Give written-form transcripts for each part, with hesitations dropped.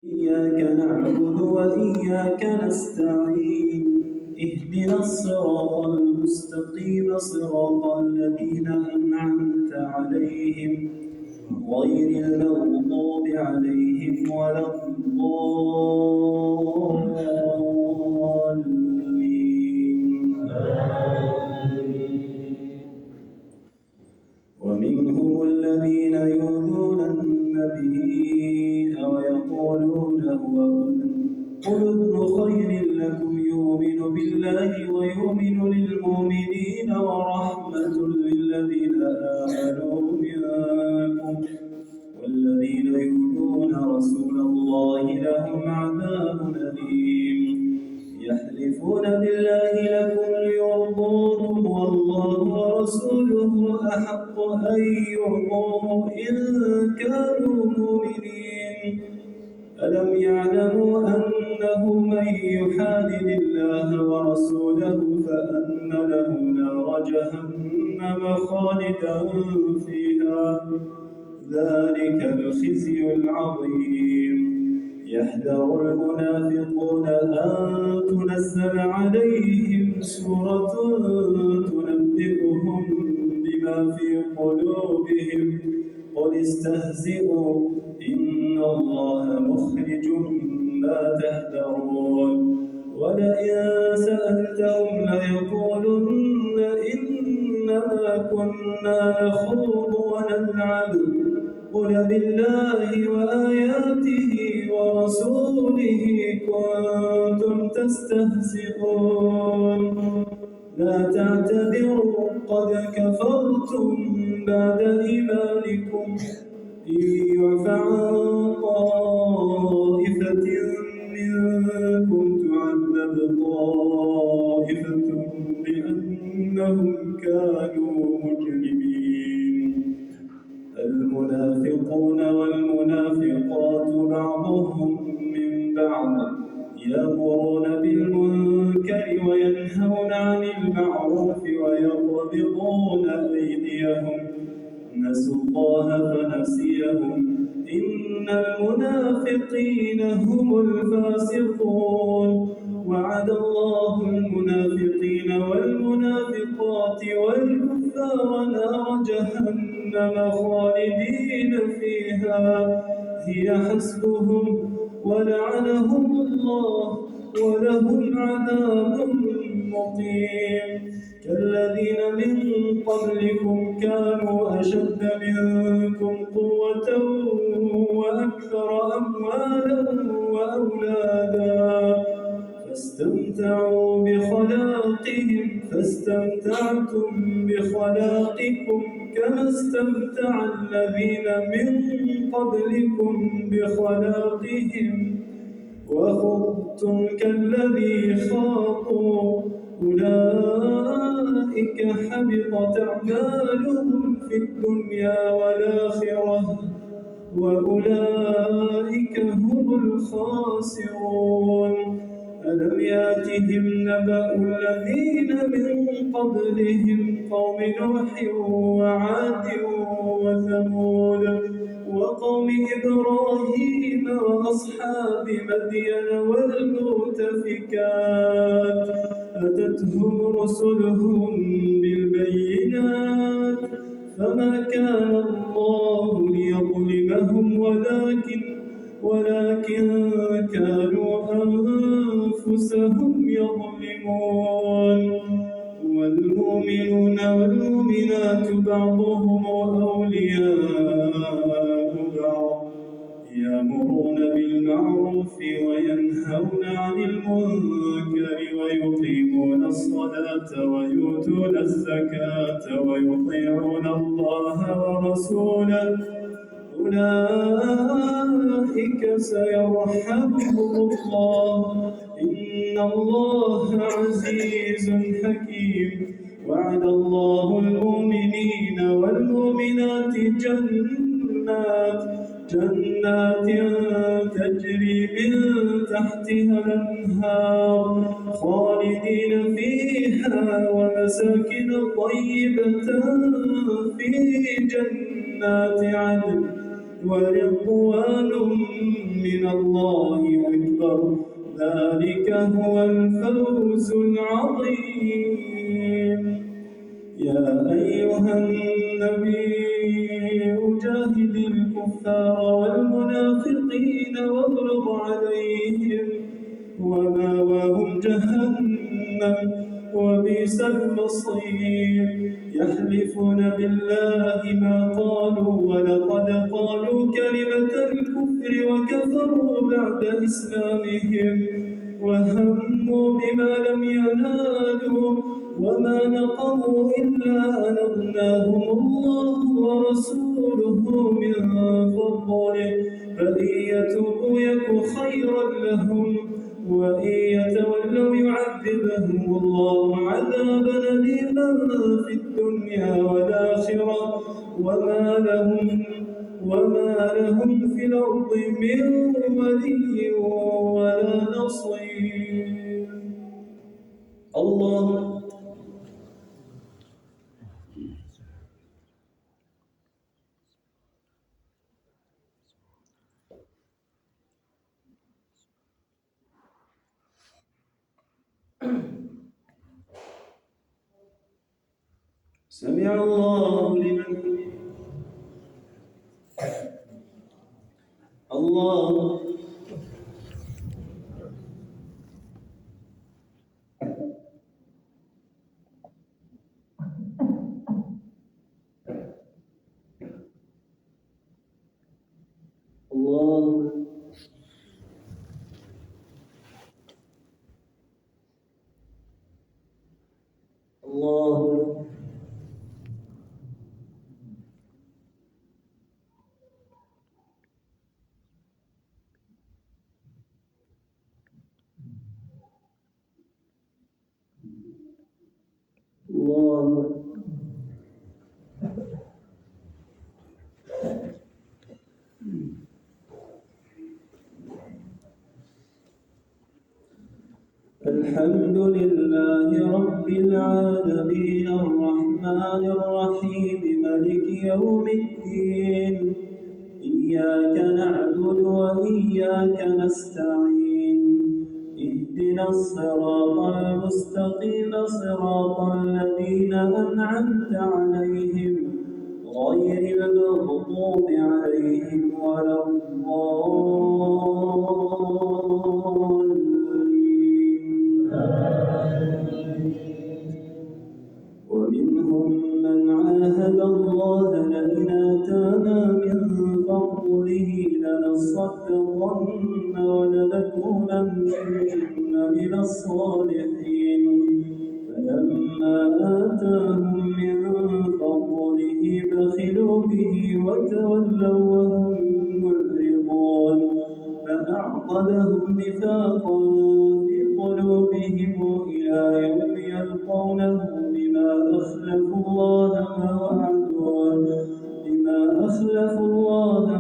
إياك نعبد وإياك نستعين اهدنا الصراط المستقيم صراط الذين أنعمت عليهم غير المغضوب عليهم ولا الضالين. ومنهم الذين يؤذون النبي ويقولون هو أذن قل أذن خير لكم يؤمن بالله ويؤمن للمؤمنين ورحمة للذين آمنوا منكم والذين يؤذون رسول الله لهم عذاب أليم يحلفون بالله لكم ليرضوكم والله ورسوله أحق أن يرضوه إن كانوا مؤمنين ألم يعلموا أنه من يحادد الله ورسوله فأن له نار جهنم خالدا فيها ذلك الخزي العظيم يحذر المنافقون أن تنزل عليهم سورة تنبئهم بما في قلوبهم قل استهزئوا إن الله مخرج ما تحذرون ولئن سألتهم ليقولن إنما كنا نخوض ونلعب قل بالله وآياته ورسوله كنتم تستهزئون لا تعتذروا قد كفرتم بعد إيمانكم إن يعف عن طائفة منكم تعذب طائفة بأنهم كانوا مجرمين المنافقون والمنافقات بعضهم من بعض يأمرون بالمنكر وينهون عن المعروف ويقبضون أيديهم نسوا الله فنسيهم إن المنافقين هم الفاسقون وعد الله المنافقين والمنافقات والكفار نار جهنم خالدين فيها هي حسبهم ولعنهم الله ولهم عذاب مقيم كالذين من قبلكم كانوا أشد منكم قوة وأكثر أموالا وأولادا فاستمتعتم بخلاقكم كما استمتع الذين من قبلكم بخلاقهم وخضتم كالذي خاضوا أولئك حبطت أعمالهم في الدنيا والآخرة وأولئك هم الخاسرون ألم ياتهم نبأ الذين من قبلهم قوم نوح وعاد وثمود وقوم إبراهيم وأصحاب مدين والمؤتفكات أتتهم رسلهم بالبينات فما كان الله ليظلمهم ولكن كانوا أنفسهم يظلمون والمؤمنون والمؤمنات بعضهم أولياء بعض يأمرون بالمعروف وينهون عن المنكر ويقيمون الصلاة ويؤتون الزكاة ويطيعون الله ورسوله أولئك سيرحمهم الله إن الله عزيز حكيم وعد الله المؤمنين والمؤمنات جنات تجري من تحتها الأنهار خالدين فيها ومساكن طيبة في جنات عدن ورضوان من الله أكبر. ذلك هو الفوز العظيم. يا أيها النبي جاهد الكفار والمنافقين واغلظ عليهم ومأواهم جهنم وبئس المصير. يحلفون بالله ما قالوا ولقد قالوا كلمة الكفر وكفروا بعد إسلامهم وهموا بما لم ينالوا وما نقموا إلا أن أغناهم الله ورسوله من فضله فإن يتوبوا يك خيرا لهم وإن يتولوا يعذبهم الله عذابا أليما في الدنيا والآخرة وما لهم في الأرض من ولي ولا نصير. الله سمع الله لمن حمده. الله الله الله الله. الحمد لله رب العالمين الرحمن الرحيم مالك يوم الدين. إياك نعبد وإياك نستعين. اهدنا الصراط المستقيم صراط الذين أنعمت عليهم غير المغضوب عليهم ولا الضالين. ومنهم من عاهد الله لئن آتانا من فضله لنصدقن ولنكونن من الصالحين. فلما آتاهم من فضله بخلوا به وتولوا وهم معرضون. فأعقبهم نفاقا في قلوبهم إلى يوم يلقونه بما أخلفوا الله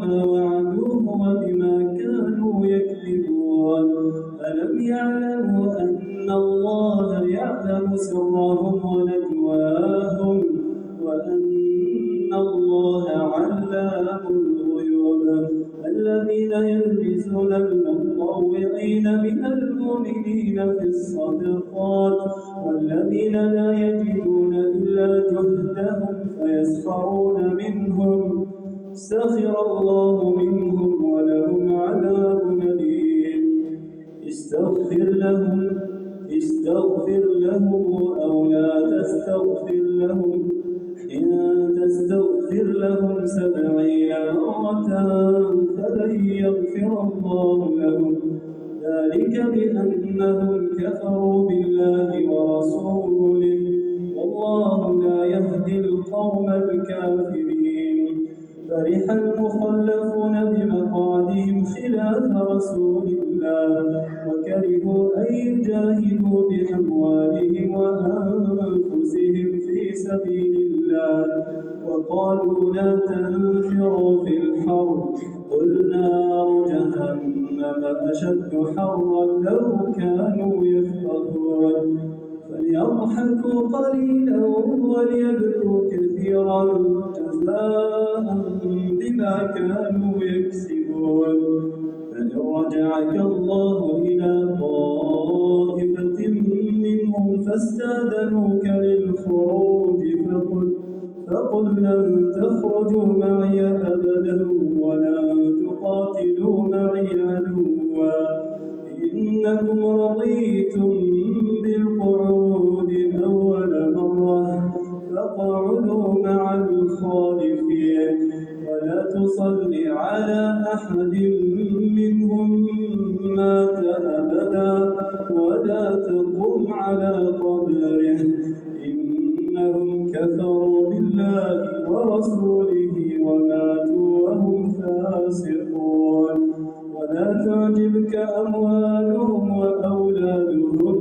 ما وعدوه وبما كانوا يكذبون. ألم يعلموا أن الله يعلم سرهم ونجواهم وأن الله علام الغيوب. الذين يلمزون المطوعين من المؤمنين في الصدقات والذين لا يجدون إلا جهدهم فيسخرون منهم سخر الله منهم ولهم عذاب أليم. استغفر لهم أو لا تستغفر لهم إن تستغفر لهم 70 مرة فلن يغفر الله لهم. ذلك بأنهم كفروا بالله ورسوله والله لا يهدي القوم الكافرين. فرح المخلفون بمقعدهم خلاف رسول الله وكرهوا أن يجاهدوا بأموالهم وأنفسهم في سبيل الله وقالوا لا تنفروا في الحر قل نار جهنم أشد حرا لو كانوا يفقهون. فليضحكوا قليلا وليبكوا كثيرا جزاء بما كانوا يكسبون. فإن رجعك الله إلى طائفة منهم فاستأذنوك للخروج فقل لن تخرجوا معي أبدا ولن تقاتلوا معي عدوا إنكم رضيتم بالقعود أول مرة فاقعدوا مع الخالفين ولا تصل على أحد منهم مات أبدا ولا تقم على قبره إنهم كفروا بالله ورسوله وماتوا وهم فاسقون. ولا تعجبك أموالهم وأولادهم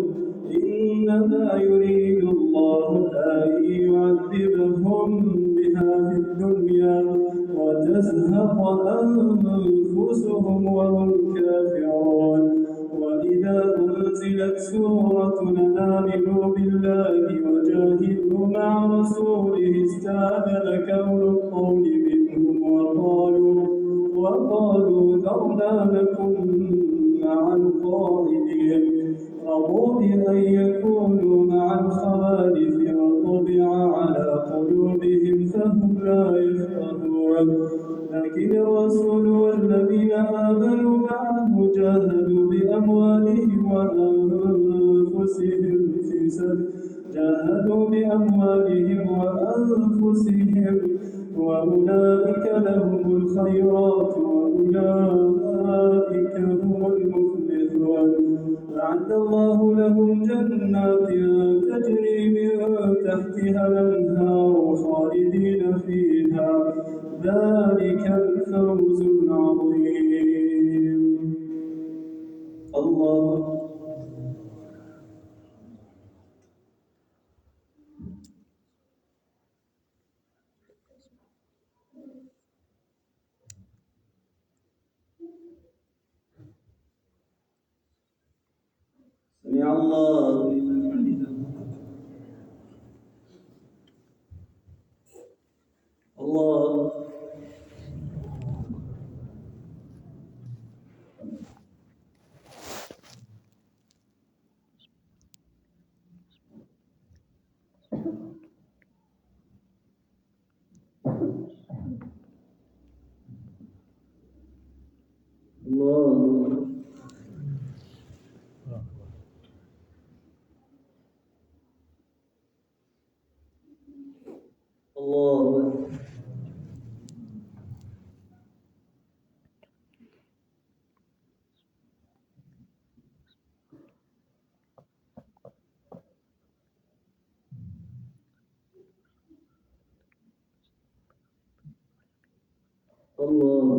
إنما يريد الله أن يعذبهم بها في الدنيا وتزهق أنفسهم وهم كافرون. وإذا أنزلت سورة آمنوا بالله وجاهدوا مع رسوله استأذنك أولو الطول منهم وقالوا ذرنا لكم مع القاعدين رضوا بأن يكونوا مع الخوالف وطبع على قلوبهم فهم لا يفقهون. لكن الرسول والذين آمنوا معه جاهدوا بأموالهم وأنفسهم وأولئك لهم الخيرات وأولئك هم المفلحون. أعد الله لهم جنات تجري من تحتها الأنهار خالدين فيها ذلك الفوز العظيم. الله سمع الله لمن حمده. الله الله الله الله